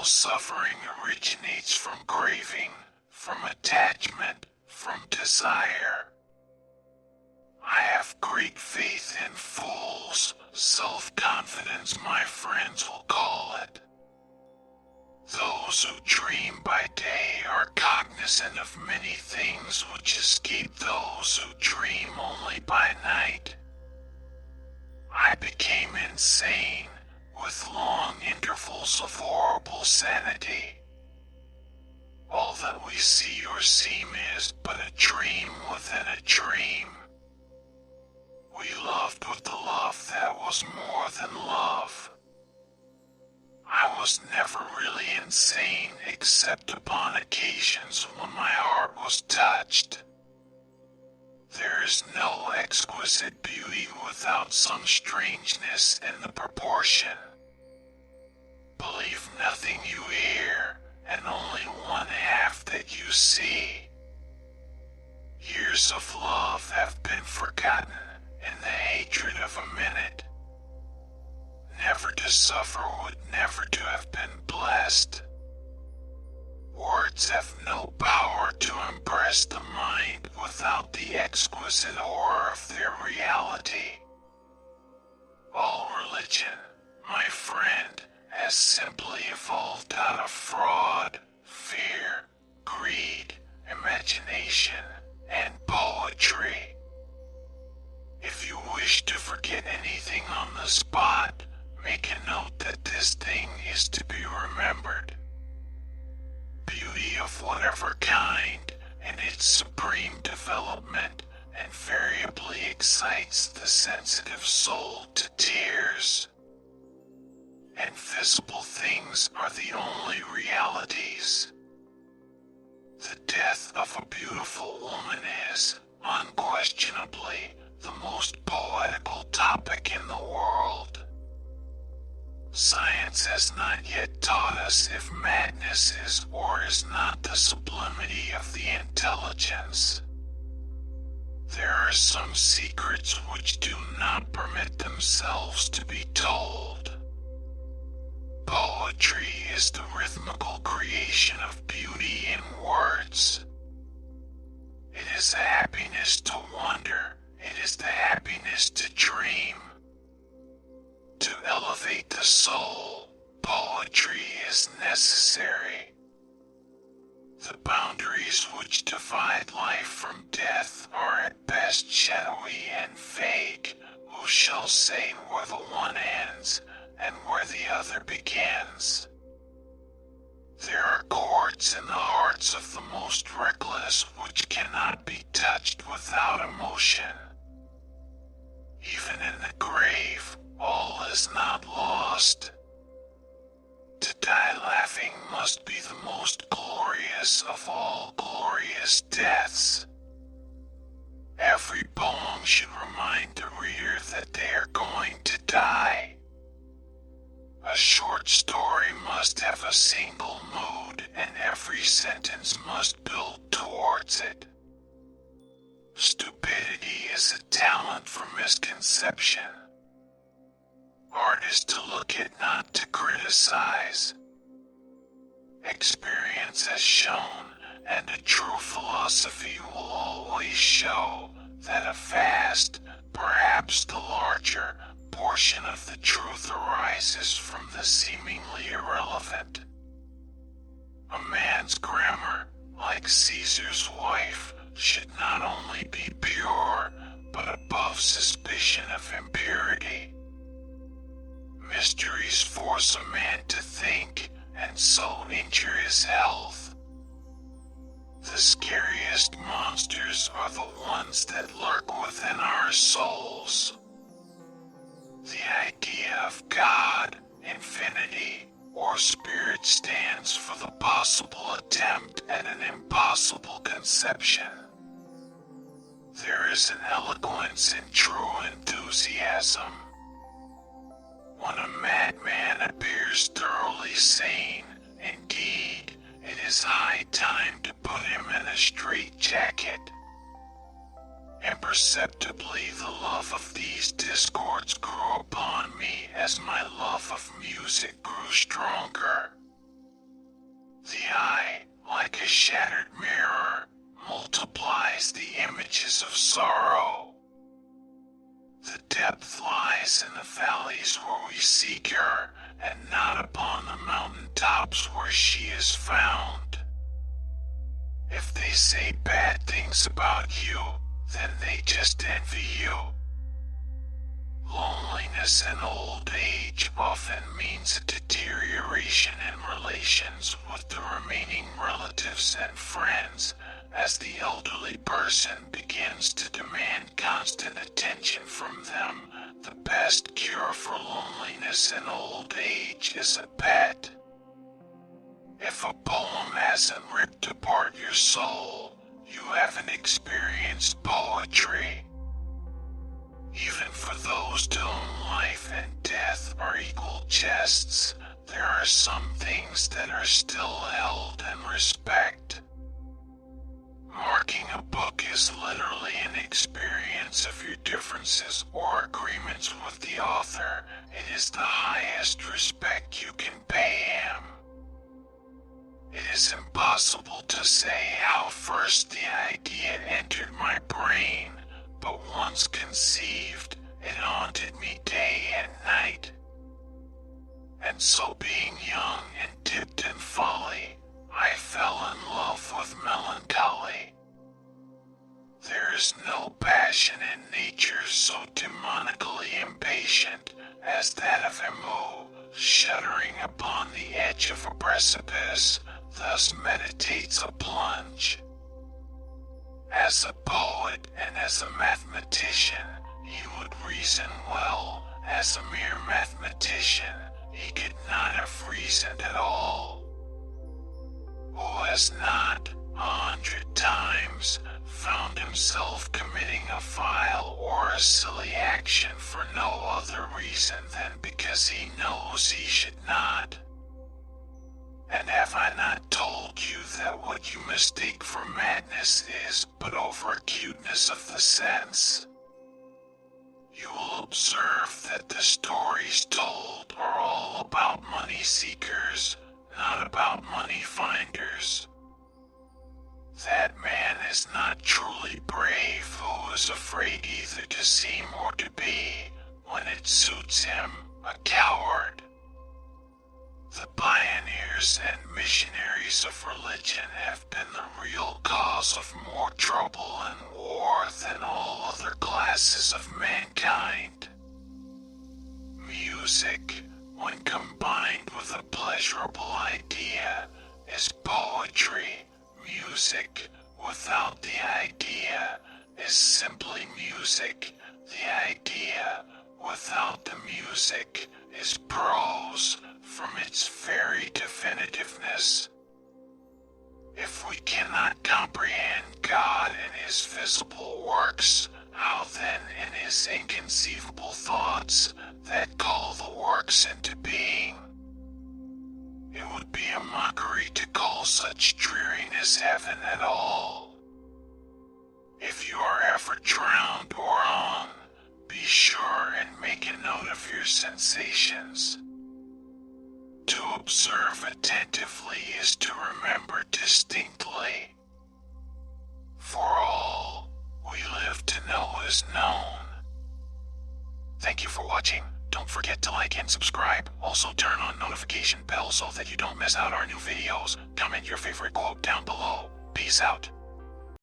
suffering originates from craving, from attachment, from desire. I have great faith in fools, self-confidence my friends will call it. Those who dream by day are cognizant of many things which escape those who dream only by night. I became insane, with long intervals of horrible sanity. All that we see or seem is but a dream within a dream. We loved with the love that was more than love. I was never really insane except upon occasions when my heart was touched. There is no exquisite beauty without some strangeness in the proportion. Believe nothing you hear, and only one half that you see. Years of love have been forgotten in the hatred of a minute. Never to suffer would never to have been blessed. Words have no power to impress the mind without the exquisite horror of their reality. All religion, my friend, has simply evolved out of fraud, fear, greed, imagination, and poetry. If you wish to forget anything on the spot, make a note that this thing is to be remembered. Beauty of whatever kind, in its supreme development, invariably excites the sensitive soul to tears. Invisible things are the only realities. The death of a beautiful woman is, unquestionably, the most poetical topic in the world. Science has not yet taught us if madness is or is not the sublimity of the intelligence. There are some secrets which do not permit themselves to be told. Poetry is the rhythmical creation of beauty in words. It is a happiness to wonder. It is the happiness to dream. To elevate the soul, poetry is necessary. The boundaries which divide life from death are at best shadowy and vague. Who shall say where the one ends and where the other begins? There are chords in the hearts of the most reckless which cannot be touched without emotion. Even in the grave, all is not lost. To die laughing must be the most glorious of all glorious deaths. Every poem should remind the reader that they are going to die. A short story must have a single mood, and every sentence must build towards it. Stupidity is a talent for misconception. Art is to look at, not to criticize. Experience has shown, and a true philosophy will always show, that a vast, perhaps the larger, portion of the truth arises from the seemingly irrelevant. A man's grammar, like Caesar's wife, should not only be pure, but above suspicion of impurity. Mysteries force a man to think, and so injure his health. The scariest monsters are the ones that lurk within our souls. The idea of God, infinity, or spirit stands for the possible attempt at an impossible conception. There is an eloquence in true enthusiasm. When a madman appears thoroughly sane, indeed, it is high time to put him in a straitjacket. Imperceptibly, the love of these discords grew upon me as my love of music grew stronger. shattered mirror multiplies the images of sorrow. The depth lies in the valleys where we seek her, and not upon the mountain tops where she is found. If they say bad things about you, then they just envy you. Loneliness and old age often means a deterioration in relations with the remaining relatives and friends, as the elderly person begins to demand constant attention from them. The best cure for loneliness and old age is a pet. If a poem hasn't ripped apart your soul, you haven't experienced poetry. Even for those to whom life and death are equal jests, there are some things that are still held in respect. Marking a book is literally an experience of your differences or agreements with the author. It is the highest respect you can pay him. It is impossible to say how first the idea entered my brain, but once conceived, it haunted me day and night. And so, being young and dipped in folly, I fell in love with melancholy. There is no passion in nature so demonically impatient as that of Emu, shuddering upon the edge of a precipice, thus meditates a plunge. As a poet and as a mathematician, he would reason well. As a mere mathematician, he could not have reasoned at all. Who has not, 100 times, found himself committing a vile or a silly action for no other reason than because he knows he should not? And have I not told you that what you mistake for madness is but over-acuteness of the sense? You will observe that the stories told are all about money seekers, not about money finders. That man is not truly brave who is afraid either to seem or to be, when it suits him, a coward. The pioneers and missionaries of religion have been the real cause of more trouble and war than all other classes of mankind. Music, when combined with a pleasurable idea, is poetry. Music without the idea is simply music. The idea without the music is prose from its very definitiveness. If we cannot comprehend God in his visible works, how then in his inconceivable thoughts that call the works into being? It would be a mockery to call such dreariness heaven at all. If you are ever drowned or on, be sure and make a note of your sensations. To observe attentively is to remember distinctly. For all we live to know is known. Thank you for watching. Don't forget to like and subscribe. Also turn on notification bell so that you don't miss out our new videos. Comment your favorite quote down below. Peace out.